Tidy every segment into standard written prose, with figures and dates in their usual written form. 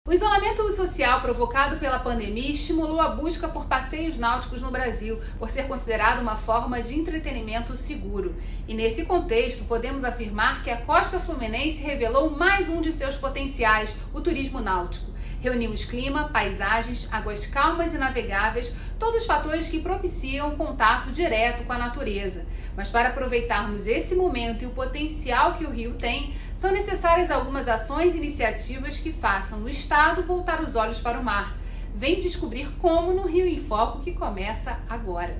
O isolamento social provocado pela pandemia estimulou a busca por passeios náuticos no Brasil, por ser considerado uma forma de entretenimento seguro. E nesse contexto, podemos afirmar que a Costa Fluminense revelou mais um de seus potenciais, o turismo náutico. Reunimos clima, paisagens, águas calmas e navegáveis, todos fatores que propiciam um contato direto com a natureza. Mas para aproveitarmos esse momento e o potencial que o rio tem, são necessárias algumas ações e iniciativas que façam o Estado voltar os olhos para o mar. Vem descobrir como no Rio em Foco, que começa agora.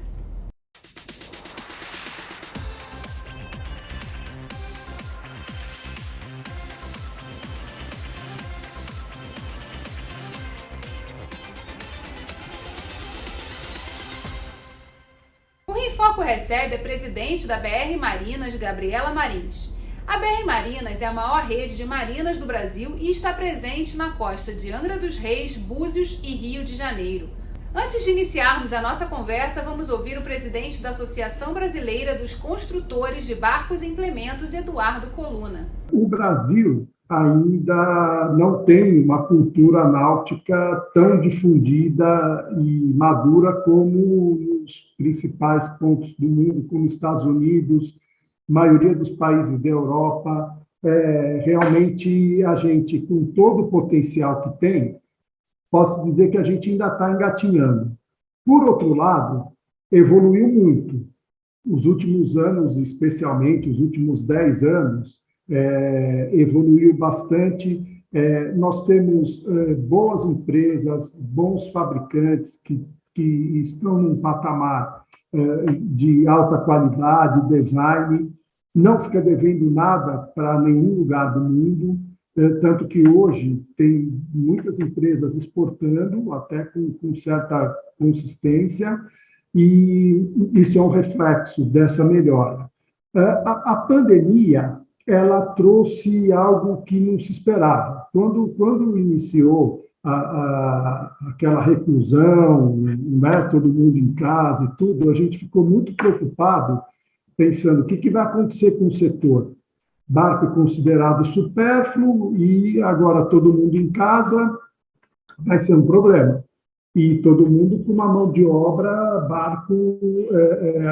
O Rio em Foco recebe a presidente da BR Marinas, Gabriela Marins. A BR Marinas é a maior rede de marinas do Brasil e está presente na costa de Angra dos Reis, Búzios e Rio de Janeiro. Antes de iniciarmos a nossa conversa, vamos ouvir o presidente da Associação Brasileira dos Construtores de Barcos e Implementos, Eduardo Coluna. O Brasil ainda não tem uma cultura náutica tão difundida e madura como nos principais pontos do mundo, como Estados Unidos, maioria dos países da Europa. Realmente, a gente, com todo o potencial que tem, posso dizer que a gente ainda está engatinhando. Por outro lado, evoluiu muito. Os últimos anos, especialmente os últimos 10 anos, evoluiu bastante. Nós temos boas empresas, bons fabricantes que estão num patamar de alta qualidade, design, não fica devendo nada para nenhum lugar do mundo, tanto que hoje tem muitas empresas exportando, até com certa consistência, e isso é um reflexo dessa melhora. A pandemia, ela trouxe algo que não se esperava. Quando iniciou aquela reclusão, né, todo mundo em casa e tudo, a gente ficou muito preocupado, pensando o que vai acontecer com o setor. Barco considerado supérfluo e agora todo mundo em casa vai ser um problema. E todo mundo com uma mão de obra, barco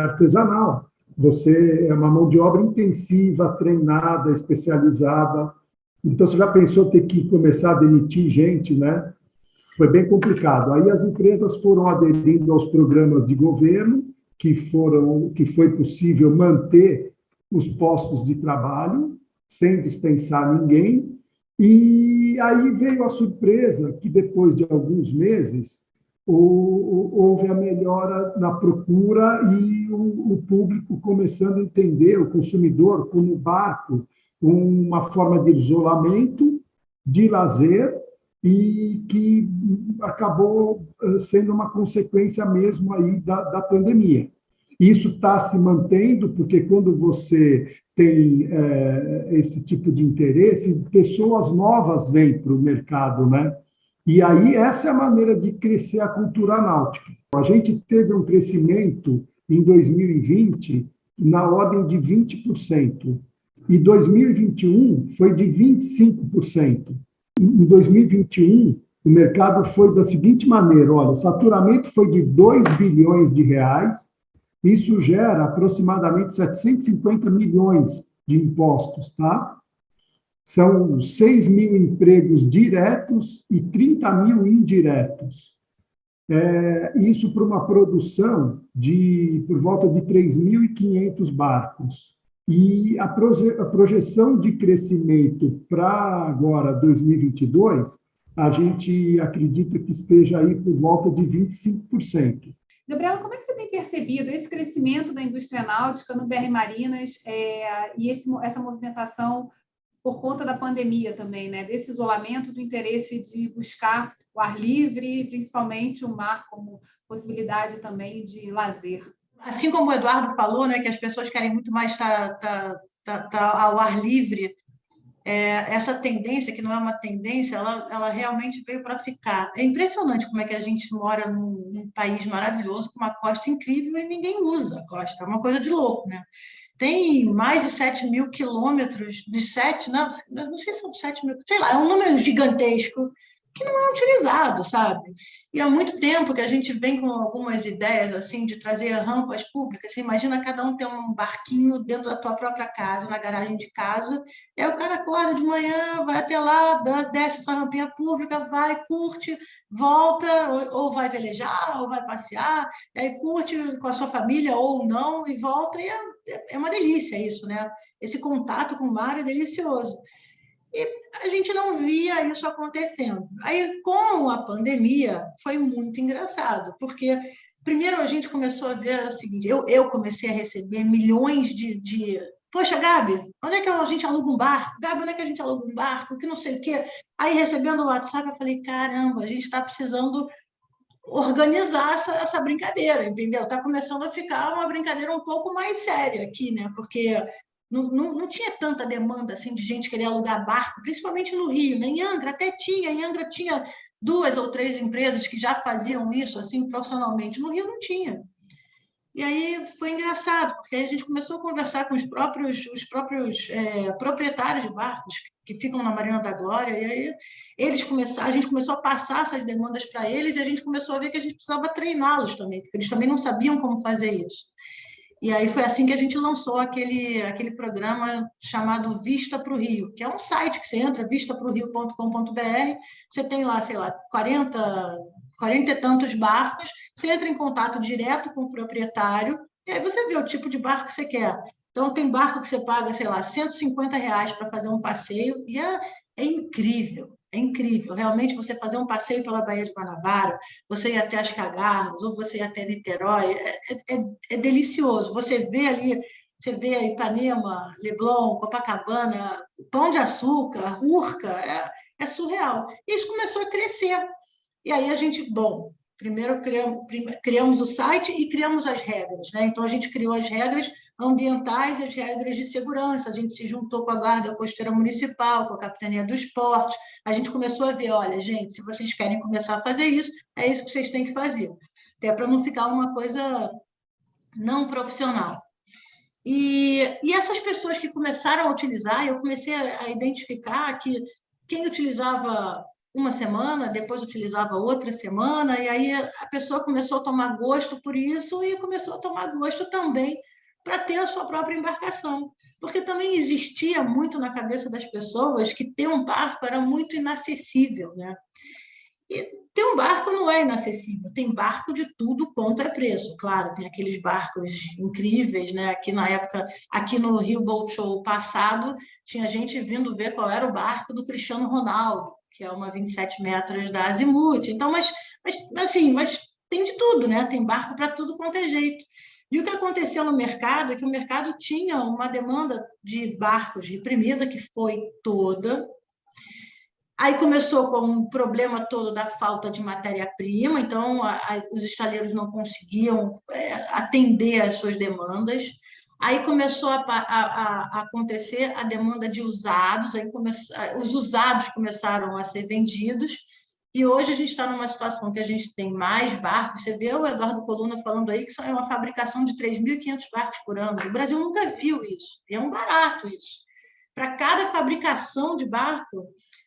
artesanal. Você é uma mão de obra intensiva, treinada, especializada. Então, você já pensou ter que começar a demitir gente, né? Foi bem complicado. Aí as empresas foram aderindo aos programas de governo, que foi possível manter os postos de trabalho, sem dispensar ninguém. E aí veio a surpresa que, depois de alguns meses, houve a melhora na procura e o público começando a entender, o consumidor, como o barco, uma forma de isolamento, de lazer, e que acabou sendo uma consequência mesmo aí da pandemia. Isso está se mantendo, porque quando você tem esse tipo de interesse, pessoas novas vêm para o mercado, né? E aí essa é a maneira de crescer a cultura náutica. A gente teve um crescimento em 2020 na ordem de 20%, e 2021 foi de 25%. Em 2021, o mercado foi da seguinte maneira: olha, o faturamento foi de 2 bilhões de reais, isso gera aproximadamente 750 milhões de impostos, tá? São 6 mil empregos diretos e 30 mil indiretos. Isso para uma produção por volta de 3.500 barcos. E a projeção de crescimento para agora, 2022, a gente acredita que esteja aí por volta de 25%. Gabriela, como é que você tem percebido esse crescimento da indústria náutica no BR Marinas e essa movimentação por conta da pandemia também, né? Desse isolamento, do interesse de buscar o ar livre, principalmente o mar como possibilidade também de lazer? Assim como o Eduardo falou, né, que as pessoas querem muito mais estar ao ar livre, essa tendência, que não é uma tendência, ela realmente veio para ficar. É impressionante como é que a gente mora num país maravilhoso, com uma costa incrível, e ninguém usa a costa. É uma coisa de louco, né? Tem mais de 7 mil quilômetros, não sei se são 7 mil, sei lá, é um número gigantesco que não é utilizado, sabe? E há muito tempo que a gente vem com algumas ideias assim de trazer rampas públicas. Você imagina cada um ter um barquinho dentro da tua própria casa, na garagem de casa, e aí o cara acorda de manhã, vai até lá, desce essa rampinha pública, vai, curte, volta, ou vai velejar, ou vai passear, e aí curte com a sua família ou não, e volta, e é uma delícia isso, né? Esse contato com o mar é delicioso. E a gente não via isso acontecendo. Aí, com a pandemia, foi muito engraçado, porque primeiro a gente começou a ver o seguinte, eu comecei a receber milhões de poxa, Gabi, onde é que a gente aluga um barco? Gabi, onde é que a gente aluga um barco? Que não sei o quê. Aí, recebendo o WhatsApp, eu falei, caramba, a gente está precisando organizar essa brincadeira, entendeu? Está começando a ficar uma brincadeira um pouco mais séria aqui, né? Porque não tinha tanta demanda assim de gente querer alugar barco, principalmente no Rio, né? Em Angra até tinha, em Angra tinha 2 ou 3 empresas que já faziam isso assim profissionalmente. No Rio não tinha. E aí foi engraçado, porque a gente começou a conversar com os próprios proprietários de barcos que ficam na Marina da Glória, e aí a gente começou a passar essas demandas para eles, e a gente começou a ver que a gente precisava treiná-los também, porque eles também não sabiam como fazer isso. E aí foi assim que a gente lançou aquele programa chamado Vista para o Rio, que é um site que você entra, vistaprorio.com.br, você tem lá, sei lá, 40 e tantos barcos, você entra em contato direto com o proprietário, e aí você vê o tipo de barco que você quer. Então, tem barco que você paga, sei lá, R$ 150 para fazer um passeio, e é incrível, é incrível. Realmente, você fazer um passeio pela Baía de Guanabara, você ir até as Cagarras, ou você ir até Niterói, é delicioso. Você vê ali, você vê Ipanema, Leblon, Copacabana, Pão de Açúcar, Urca, é surreal. E isso começou a crescer. E aí a gente, bom, primeiro criamos o site e criamos as regras, né? Então a gente criou as regras ambientais e as regras de segurança. A gente se juntou com a Guarda Costeira Municipal, com a Capitania dos Portos. A gente começou a ver, olha, gente, se vocês querem começar a fazer isso, é isso que vocês têm que fazer. Até para não ficar uma coisa não profissional. E essas pessoas que começaram a utilizar, eu comecei a identificar que quem utilizava uma semana, depois utilizava outra semana, e aí a pessoa começou a tomar gosto por isso e começou a tomar gosto também para ter a sua própria embarcação. Porque também existia muito na cabeça das pessoas que ter um barco era muito inacessível, né? E ter um barco não é inacessível, tem barco de tudo quanto é preço, claro, tem aqueles barcos incríveis, né? Aqui na época, aqui no Rio Boat Show passado, tinha gente vindo ver qual era o barco do Cristiano Ronaldo, que é uma 27 metros da Azimuth. Então, mas tem de tudo, né? Tem barco para tudo quanto é jeito. E o que aconteceu no mercado é que o mercado tinha uma demanda de barcos reprimida, que foi toda. Aí começou com o problema todo da falta de matéria-prima, então os estaleiros não conseguiam atender às suas demandas. Aí começou a acontecer a demanda de usados, os usados começaram a ser vendidos, e hoje a gente está numa situação que a gente tem mais barcos. Você vê o Eduardo Coluna falando aí que é uma fabricação de 3.500 barcos por ano. O Brasil nunca viu isso, é um barato isso. Para cada fabricação de barco,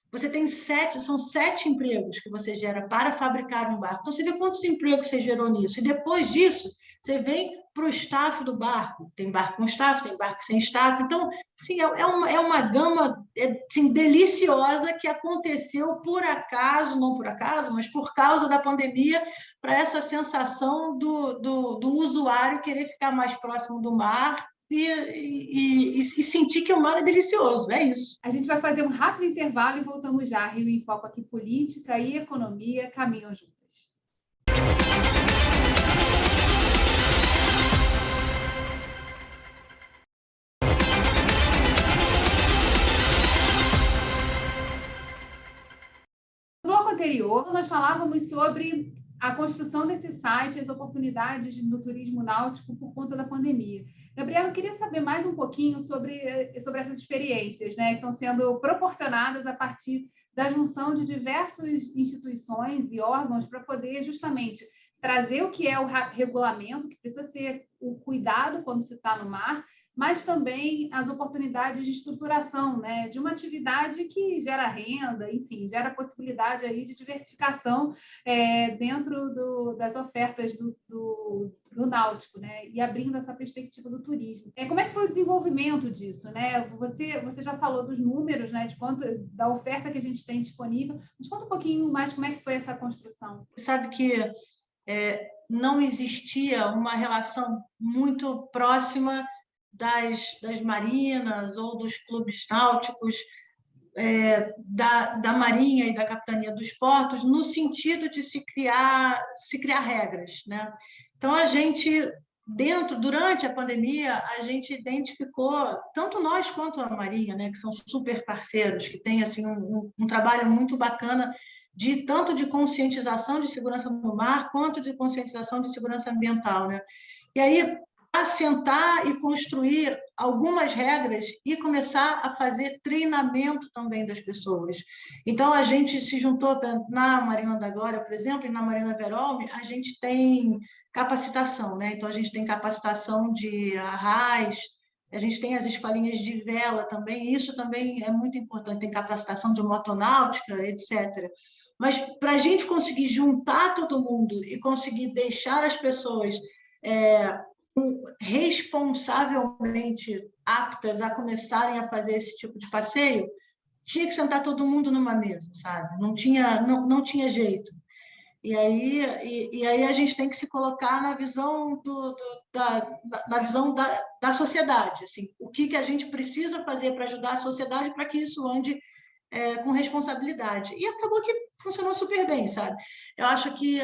você tem são 7 empregos que você gera para fabricar um barco. Então, você vê quantos empregos você gerou nisso. E depois disso, você vem para o staff do barco. Tem barco com staff, tem barco sem staff. Então, assim, é uma gama assim, deliciosa que aconteceu por acaso, não por acaso, mas por causa da pandemia, para essa sensação do usuário querer ficar mais próximo do mar e sentir que o mar é delicioso, é isso. A gente vai fazer um rápido intervalo e voltamos já. Rio em Foco aqui, política e economia caminham juntas. No bloco anterior, nós falávamos sobre a construção desse site e as oportunidades do turismo náutico por conta da pandemia. Gabriela, eu queria saber mais um pouquinho sobre essas experiências, né, que estão sendo proporcionadas a partir da junção de diversas instituições e órgãos para poder justamente trazer o que é o regulamento, que precisa ser o cuidado quando se está no mar, mas também as oportunidades de estruturação, né, de uma atividade que gera renda, enfim, gera possibilidade aí de diversificação dentro das ofertas do náutico, né, e abrindo essa perspectiva do turismo. Como é que foi o desenvolvimento disso, né? Você já falou dos números, né, de quanto da oferta que a gente tem disponível, mas conta um pouquinho mais como é que foi essa construção. Sabe que não existia uma relação muito próxima das marinas ou dos clubes náuticos, da Marinha e da Capitania dos Portos, no sentido de se criar regras, né? Então, durante a pandemia, a gente identificou, tanto nós quanto a Marinha, né, que são super parceiros, que têm assim, um trabalho muito bacana tanto de conscientização de segurança no mar, quanto de conscientização de segurança ambiental, né? E aí, assentar e construir algumas regras e começar a fazer treinamento também das pessoas. Então, a gente se juntou na Marina da Glória, por exemplo, e na Marina Verolme, a gente tem capacitação, né? Então, a gente tem capacitação de arrais, a gente tem as escolinhas de vela também, isso também é muito importante, tem capacitação de motonáutica, etc. Mas para a gente conseguir juntar todo mundo e conseguir deixar as pessoas responsavelmente aptas a começarem a fazer esse tipo de passeio, tinha que sentar todo mundo numa mesa, sabe? Não tinha jeito. E aí a gente tem que se colocar na visão da sociedade, assim, o que a gente precisa fazer para ajudar a sociedade para que isso ande com responsabilidade. E acabou que funcionou super bem, sabe? Eu acho que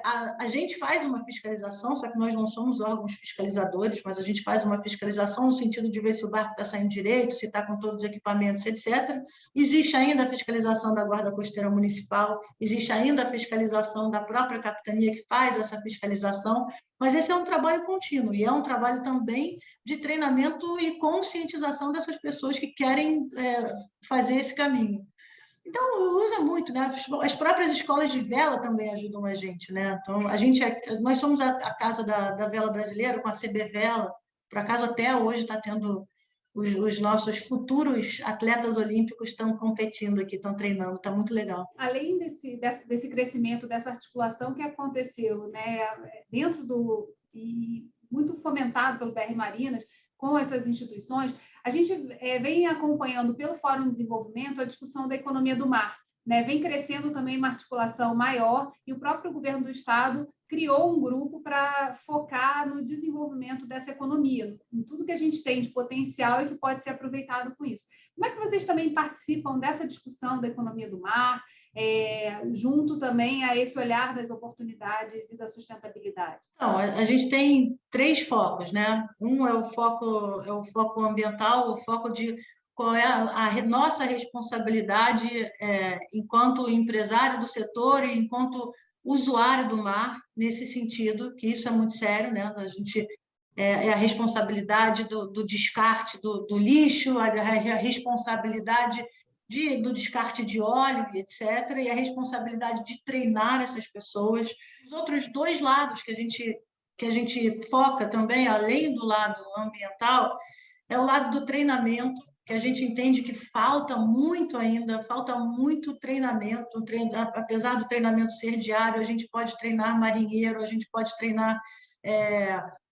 a gente faz uma fiscalização, só que nós não somos órgãos fiscalizadores, mas a gente faz uma fiscalização no sentido de ver se o barco está saindo direito, se está com todos os equipamentos, etc. Existe ainda a fiscalização da Guarda Costeira Municipal, existe ainda a fiscalização da própria capitania que faz essa fiscalização, mas esse é um trabalho contínuo e é um trabalho também de treinamento e conscientização dessas pessoas que querem fazer esse caminho. Então, usa muito, né? As próprias escolas de vela também ajudam a gente, né? Então, nós somos a casa da vela brasileira, com a CB Vela. Por acaso, até hoje está tendo os nossos futuros atletas olímpicos estão competindo aqui, estão treinando, está muito legal. Além desse crescimento, dessa articulação que aconteceu, né, e muito fomentado pelo BR Marinas, com essas instituições, a gente vem acompanhando pelo Fórum de Desenvolvimento a discussão da economia do mar, né? Vem crescendo também uma articulação maior e o próprio governo do estado criou um grupo para focar no desenvolvimento dessa economia, em tudo que a gente tem de potencial e que pode ser aproveitado com isso. Como é que vocês também participam dessa discussão da economia do mar, junto também a esse olhar das oportunidades e da sustentabilidade? Não, a gente tem 3 focos, né? Um é o foco ambiental, o foco de qual é a nossa responsabilidade enquanto empresário do setor e enquanto usuário do mar, nesse sentido, que isso é muito sério, né? A gente a responsabilidade do descarte do lixo, a responsabilidade do descarte de óleo, etc., e a responsabilidade de treinar essas pessoas. Os outros 2 lados que a gente foca também, além do lado ambiental, é o lado do treinamento, que a gente entende que falta muito ainda, falta muito treinamento. Apesar do treinamento ser diário, a gente pode treinar marinheiro, a gente pode treinar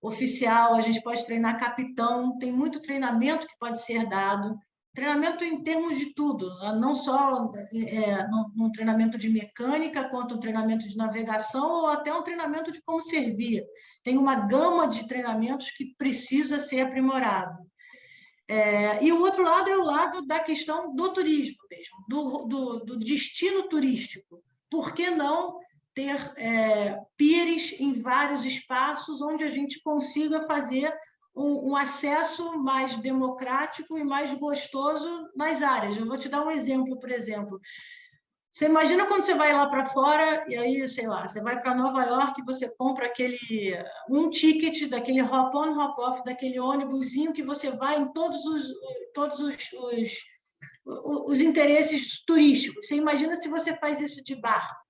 oficial, a gente pode treinar capitão, tem muito treinamento que pode ser dado. Treinamento em termos de tudo, não só num treinamento de mecânica, quanto um treinamento de navegação ou até um treinamento de como servir. Tem uma gama de treinamentos que precisa ser aprimorado. E o outro lado é o lado da questão do turismo mesmo, do destino turístico. Por que não ter piers em vários espaços onde a gente consiga fazer um acesso mais democrático e mais gostoso nas áreas? Eu vou te dar um exemplo, por exemplo. Você imagina quando você vai lá para fora e aí, sei lá, você vai para Nova York e você compra um ticket daquele hop-on, hop-off, daquele ônibusinho que você vai em todos os interesses turísticos. Você imagina se você faz isso de barco.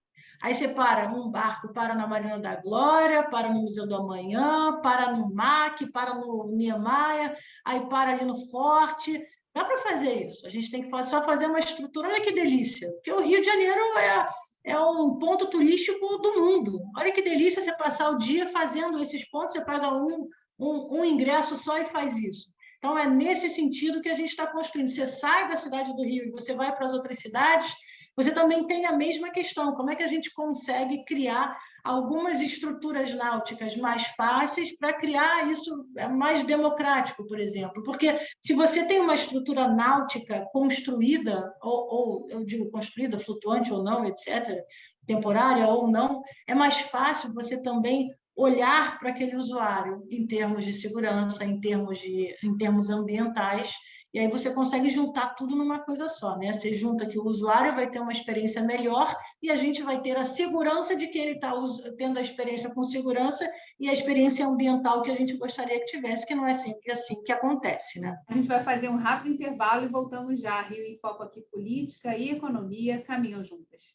Aí você para um barco, para na Marina da Glória, para no Museu do Amanhã, para no MAC, para no Niemeyer, aí para ali no Forte. Dá para fazer isso. A gente tem que só fazer uma estrutura. Olha que delícia, porque o Rio de Janeiro é um ponto turístico do mundo. Olha que delícia você passar o dia fazendo esses pontos, você paga um ingresso só e faz isso. Então, é nesse sentido que a gente está construindo. Você sai da cidade do Rio e você vai para as outras cidades, você também tem a mesma questão. Como é que a gente consegue criar algumas estruturas náuticas mais fáceis para criar isso mais democrático, por exemplo? Porque se você tem uma estrutura náutica construída, ou eu digo construída, flutuante ou não, etc., temporária ou não, é mais fácil você também olhar para aquele usuário em termos de segurança, em termos ambientais, e aí você consegue juntar tudo numa coisa só, né? Você junta que o usuário vai ter uma experiência melhor e a gente vai ter a segurança de que ele está tendo a experiência com segurança e a experiência ambiental que a gente gostaria que tivesse, que não é sempre assim que acontece, né? A gente vai fazer um rápido intervalo e voltamos já. Rio em Foco aqui, política e economia caminham juntas.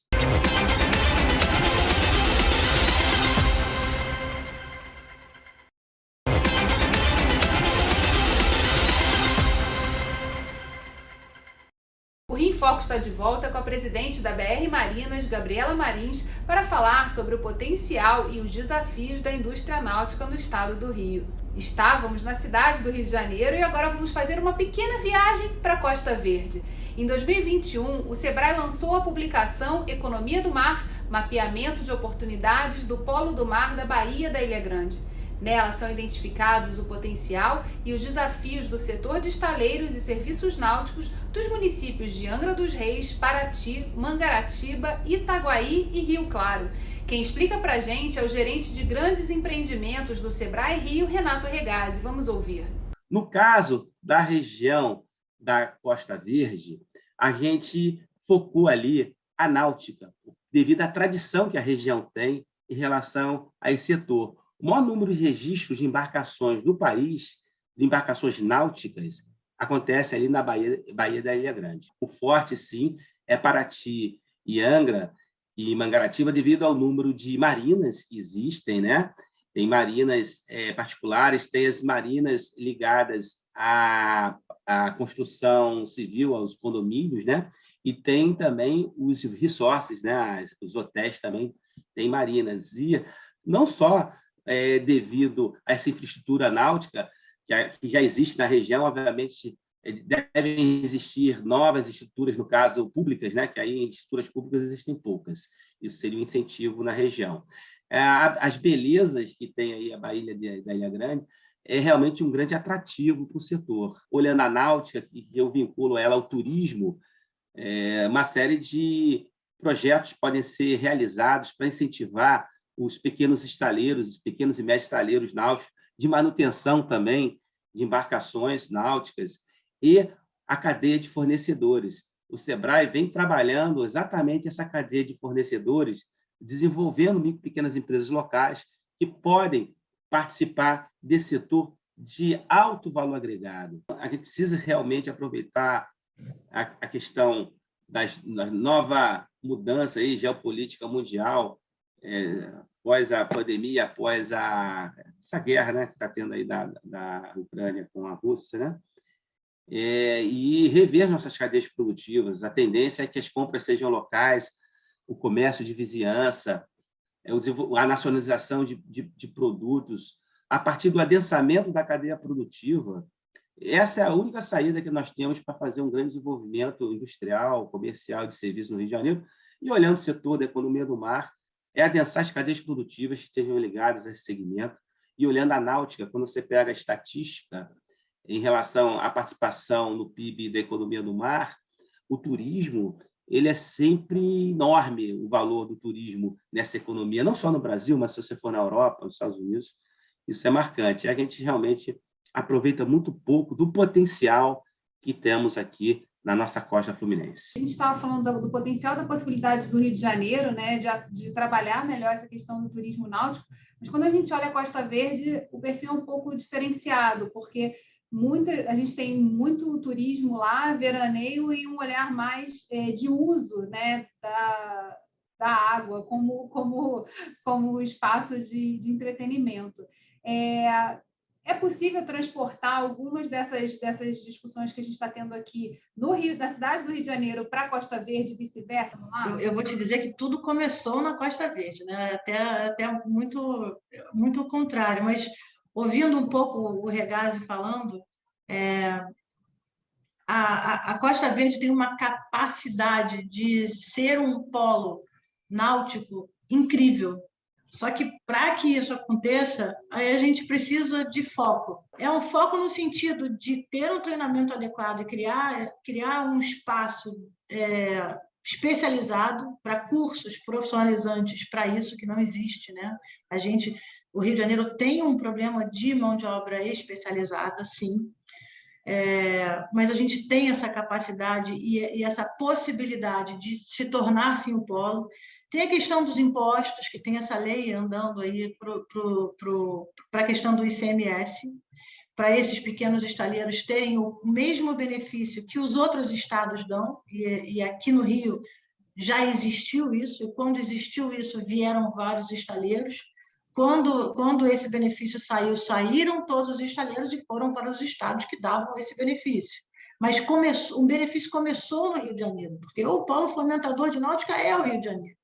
O Rio em Foco está de volta com a presidente da BR Marinas, Gabriela Marins, para falar sobre o potencial e os desafios da indústria náutica no estado do Rio. Estávamos na cidade do Rio de Janeiro e agora vamos fazer uma pequena viagem para a Costa Verde. Em 2021, o Sebrae lançou a publicação Economia do Mar, Mapeamento de Oportunidades do Polo do Mar da Baía da Ilha Grande. Nela são identificados o potencial e os desafios do setor de estaleiros e serviços náuticos dos municípios de Angra dos Reis, Paraty, Mangaratiba, Itaguaí e Rio Claro. Quem explica pra gente é o gerente de grandes empreendimentos do Sebrae Rio, Renato Regazzi. Vamos ouvir. No caso da região da Costa Verde, a gente focou ali a náutica, devido à tradição que a região tem em relação a esse setor. O maior número de registros de embarcações do país, de embarcações náuticas, acontece ali na Baía da Ilha Grande. O forte, sim, é Paraty e Angra e Mangaratiba, devido ao número de marinas que existem, né? Tem marinas particulares, tem as marinas ligadas à construção civil, aos condomínios, né? E tem também os resorts, né? Os hotéis também têm marinas. E não só devido a essa infraestrutura náutica que já existe na região, obviamente devem existir novas estruturas, no caso públicas, né? Que aí em estruturas públicas existem poucas. Isso seria um incentivo na região. As belezas que tem aí a Baía da Ilha Grande é realmente um grande atrativo para o setor. Olhando a náutica, que eu vinculo ela ao turismo, uma série de projetos podem ser realizados para incentivar os pequenos estaleiros, os pequenos e médios estaleiros náuticos, de manutenção também de embarcações náuticas e a cadeia de fornecedores. O Sebrae vem trabalhando exatamente essa cadeia de fornecedores, desenvolvendo micro e pequenas empresas locais que podem participar desse setor de alto valor agregado. A gente precisa realmente aproveitar a questão da nova mudança aí, geopolítica mundial, após a pandemia, após essa guerra, né, que está tendo aí da Ucrânia com a Rússia, né? E rever nossas cadeias produtivas. A tendência é que as compras sejam locais, o comércio de vizinhança, a nacionalização de produtos, a partir do adensamento da cadeia produtiva. Essa é a única saída que nós temos para fazer um grande desenvolvimento industrial, comercial, de serviços no Rio de Janeiro. E olhando o setor da economia do mar, adensar as cadeias produtivas que estejam ligadas a esse segmento. E olhando a náutica, quando você pega a estatística em relação à participação no PIB da economia do mar, o turismo, ele é sempre enorme, o valor do turismo nessa economia, não só no Brasil, mas se você for na Europa, nos Estados Unidos, isso é marcante. A gente realmente aproveita muito pouco do potencial que temos aqui na nossa costa fluminense. A gente estava falando do potencial, da possibilidade do Rio de Janeiro, né, de trabalhar melhor essa questão do turismo náutico, mas quando a gente olha a Costa Verde, o perfil é um pouco diferenciado, porque a gente tem muito turismo lá, veraneio, e um olhar mais de uso, né, da da água como espaço de entretenimento. É possível transportar algumas dessas discussões que a gente está tendo aqui no Rio, da cidade do Rio de Janeiro para a Costa Verde e vice-versa? Eu vou te dizer que tudo começou na Costa Verde, né? Até muito, muito o contrário, mas ouvindo um pouco o Regazzi falando, a Costa Verde tem uma capacidade de ser um polo náutico incrível. Só que para que isso aconteça, aí a gente precisa de foco. É um foco no sentido de ter um treinamento adequado e criar um espaço especializado para cursos profissionalizantes para isso, que não existe, né? O Rio de Janeiro tem um problema de mão de obra especializada, sim, mas a gente tem essa capacidade e essa possibilidade de se tornar, sim, um polo. Tem a questão dos impostos, que tem essa lei andando aí para a questão do ICMS, para esses pequenos estaleiros terem o mesmo benefício que os outros estados dão, e aqui no Rio já existiu isso, e quando existiu isso, vieram vários estaleiros. Quando esse benefício saiu, saíram todos os estaleiros e foram para os estados que davam esse benefício. Mas o benefício começou no Rio de Janeiro, porque o polo fomentador de náutica é o Rio de Janeiro.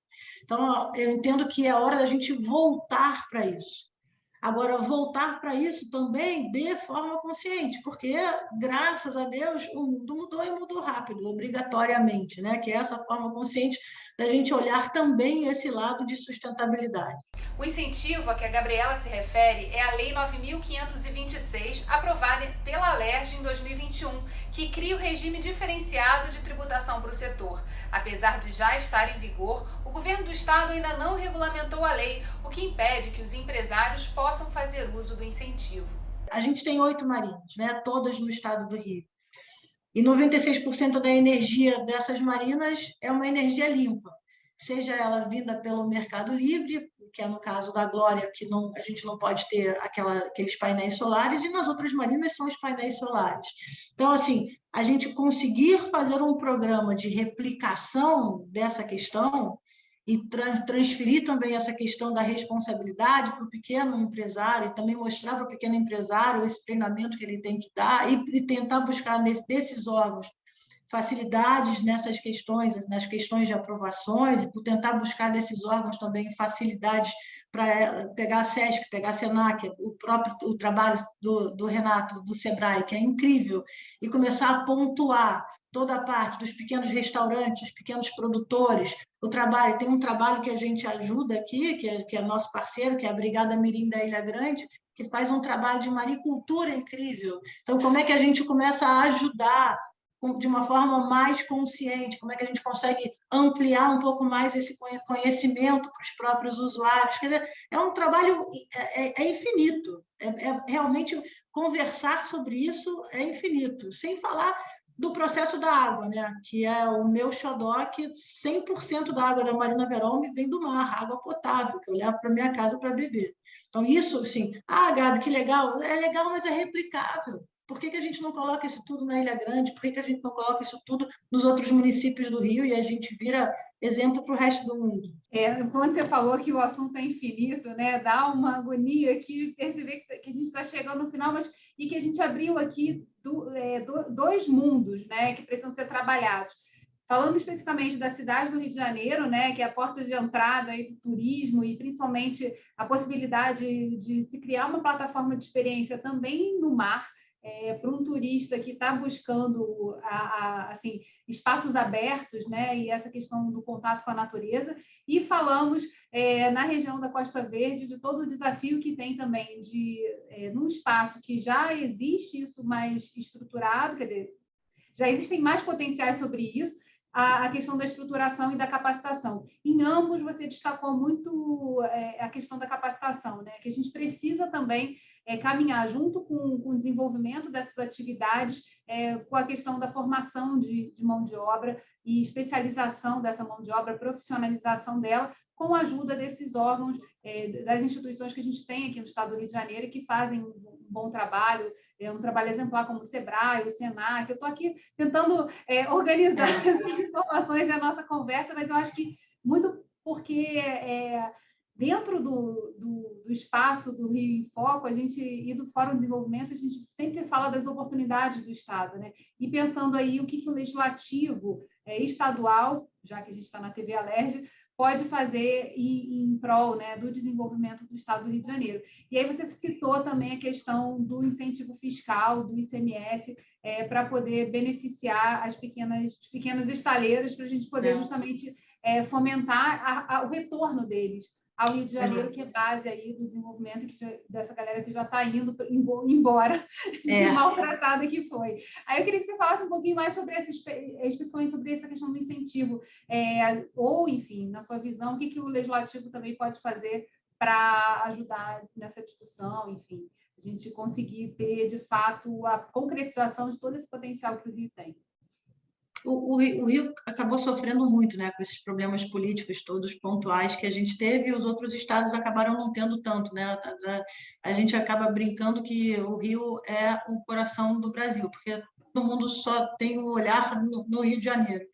Então, eu entendo que é hora da gente voltar para isso. Agora, voltar para isso também de forma consciente, porque, graças a Deus, o mundo mudou e mudou rápido, obrigatoriamente, né? Que é essa forma consciente da gente olhar também esse lado de sustentabilidade. O incentivo a que a Gabriela se refere é a Lei 9.526, aprovada pela Alerj em 2021, que cria o regime diferenciado de tributação para o setor. Apesar de já estar em vigor, o governo do estado ainda não regulamentou a lei, o que impede que os empresários possam fazer uso do incentivo. A gente tem 8 marinas, né? Todas no estado do Rio. E 96% da energia dessas marinas é uma energia limpa, seja ela vinda pelo Mercado Livre, que é no caso da Glória, que a gente não pode ter aqueles painéis solares, e nas outras marinas são os painéis solares. Então, assim, a gente conseguir fazer um programa de replicação dessa questão e transferir também essa questão da responsabilidade para o pequeno empresário, e também mostrar para o pequeno empresário esse treinamento que ele tem que dar e tentar buscar desses órgãos facilidades nessas questões, nas questões de aprovações, e por tentar buscar desses órgãos também facilidades para pegar a SESC, pegar a SENAC, o trabalho do Renato, do Sebrae, que é incrível, e começar a pontuar toda a parte dos pequenos restaurantes, os pequenos produtores, tem um trabalho que a gente ajuda aqui, que é nosso parceiro, que é a Brigada Mirim da Ilha Grande, que faz um trabalho de maricultura incrível. Então, como é que a gente começa a ajudar de uma forma mais consciente, como é que a gente consegue ampliar um pouco mais esse conhecimento para os próprios usuários. Quer dizer, é um trabalho infinito, realmente conversar sobre isso é infinito, sem falar do processo da água, né? Que é o meu xodó, que 100% da água da Marina Verón vem do mar, água potável, que eu levo para minha casa para beber. Então, isso, assim, Gabi, que legal, é legal, mas é replicável. Por que a gente não coloca isso tudo na Ilha Grande? Por que a gente não coloca isso tudo nos outros municípios do Rio e a gente vira exemplo para o resto do mundo? Quando você falou que o assunto é infinito, né, dá uma agonia que perceber que a gente está chegando no final, e que a gente abriu aqui dois mundos, né, que precisam ser trabalhados. Falando especificamente da cidade do Rio de Janeiro, né, que é a porta de entrada aí do turismo e principalmente a possibilidade de se criar uma plataforma de experiência também no mar, para um turista que está buscando assim, espaços abertos, né, e essa questão do contato com a natureza. E falamos na região da Costa Verde de todo o desafio que tem também num espaço que já existe isso mais estruturado, quer dizer, já existem mais potenciais sobre isso, a questão da estruturação e da capacitação. Em ambos, você destacou muito a questão da capacitação, né? Que a gente precisa também caminhar junto com o desenvolvimento dessas atividades, com a questão da formação de mão de obra e especialização dessa mão de obra, profissionalização dela, com a ajuda desses órgãos, das instituições que a gente tem aqui no estado do Rio de Janeiro, que fazem um bom trabalho, um trabalho exemplar como o Sebrae, o Senac. Eu estou aqui tentando organizar as informações e a nossa conversa, mas eu acho que muito porque dentro do espaço do Rio em Foco, e do Fórum de Desenvolvimento, a gente sempre fala das oportunidades do Estado, né? E pensando aí o que o legislativo estadual, já que a gente está na TV Alerj, pode fazer em prol, né, do desenvolvimento do Estado do Rio de Janeiro. E aí você citou também a questão do incentivo fiscal, do ICMS, para poder beneficiar os pequenos estaleiros, para a gente poder justamente fomentar o retorno deles ao Rio de Janeiro, que é base aí do desenvolvimento dessa galera que já está indo embora, de maltratada que foi. Aí eu queria que você falasse um pouquinho mais sobre especificamente sobre essa questão do incentivo, ou, enfim, na sua visão, o que o Legislativo também pode fazer para ajudar nessa discussão, enfim, a gente conseguir ter, de fato, a concretização de todo esse potencial que o Rio tem. O Rio acabou sofrendo muito, né, com esses problemas políticos todos pontuais que a gente teve, e os outros estados acabaram não tendo tanto, né? A gente acaba brincando que o Rio é o coração do Brasil, porque todo mundo só tem o olhar no Rio de Janeiro.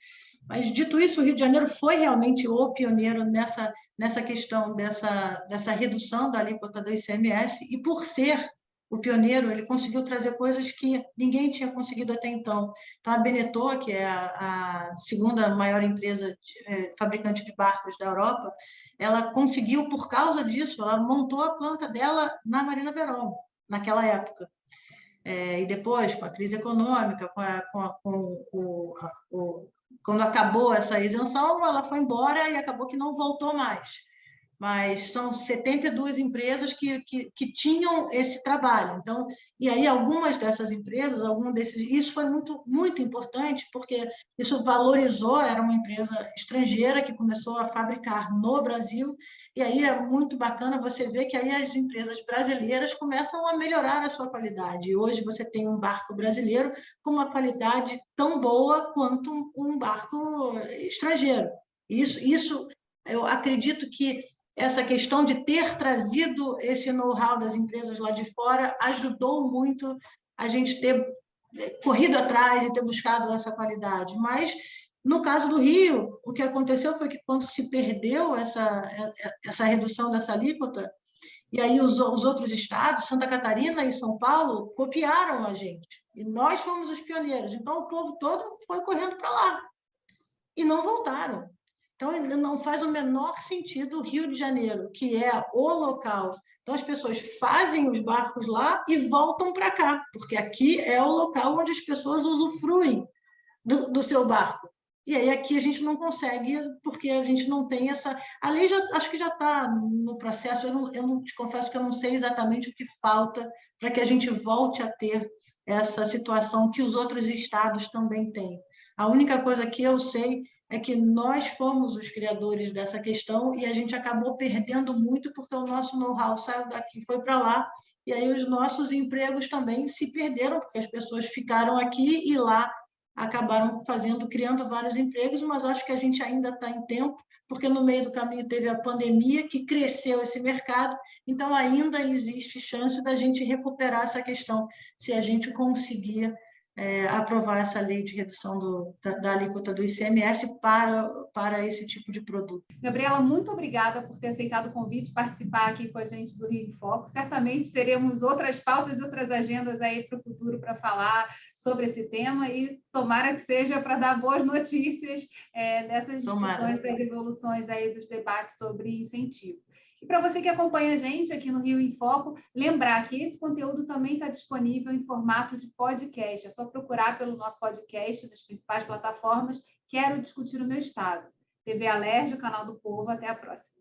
Mas, dito isso, o Rio de Janeiro foi realmente o pioneiro nessa questão dessa redução da alíquota do ICMS, e por ser o pioneiro, ele conseguiu trazer coisas que ninguém tinha conseguido até então. Então, a Beneteau, que é a segunda maior empresa fabricante de barcos da Europa, ela conseguiu, por causa disso, ela montou a planta dela na Marina Verón, naquela época. E depois, com a crise econômica, quando acabou essa isenção, ela foi embora e acabou que não voltou mais. Mas são 72 empresas que tinham esse trabalho. Então, e aí algumas dessas empresas, isso foi muito, muito importante, porque isso valorizou, era uma empresa estrangeira que começou a fabricar no Brasil, e aí é muito bacana você ver que aí as empresas brasileiras começam a melhorar a sua qualidade. E hoje você tem um barco brasileiro com uma qualidade tão boa quanto um barco estrangeiro. Isso eu acredito que essa questão de ter trazido esse know-how das empresas lá de fora ajudou muito a gente ter corrido atrás e ter buscado essa qualidade. Mas, no caso do Rio, o que aconteceu foi que, quando se perdeu essa redução dessa alíquota, e aí os outros estados, Santa Catarina e São Paulo, copiaram a gente. E nós fomos os pioneiros. Então, o povo todo foi correndo para lá. E não voltaram. Então, não faz o menor sentido o Rio de Janeiro, que é o local. Então, as pessoas fazem os barcos lá e voltam para cá, porque aqui é o local onde as pessoas usufruem do seu barco. E aí aqui a gente não consegue, porque a gente não tem essa... A lei acho que já está no processo, eu não te confesso que eu não sei exatamente o que falta para que a gente volte a ter essa situação que os outros estados também têm. A única coisa que eu sei é que nós fomos os criadores dessa questão e a gente acabou perdendo muito porque o nosso know-how saiu daqui e foi para lá, e aí os nossos empregos também se perderam, porque as pessoas ficaram aqui e lá acabaram criando vários empregos, mas acho que a gente ainda está em tempo, porque no meio do caminho teve a pandemia, que cresceu esse mercado, então ainda existe chance da gente recuperar essa questão, se a gente conseguir aprovar essa lei de redução da alíquota do ICMS para esse tipo de produto. Gabriela, muito obrigada por ter aceitado o convite, participar aqui com a gente do Rio em Foco. Certamente teremos outras pautas e outras agendas aí para o futuro para falar sobre esse tema, e tomara que seja para dar boas notícias dessas discussões e evoluções aí dos debates sobre incentivo. E para você que acompanha a gente aqui no Rio em Foco, lembrar que esse conteúdo também está disponível em formato de podcast. É só procurar pelo nosso podcast das principais plataformas. Quero discutir o meu estado. TV Alerj, o canal do povo. Até a próxima.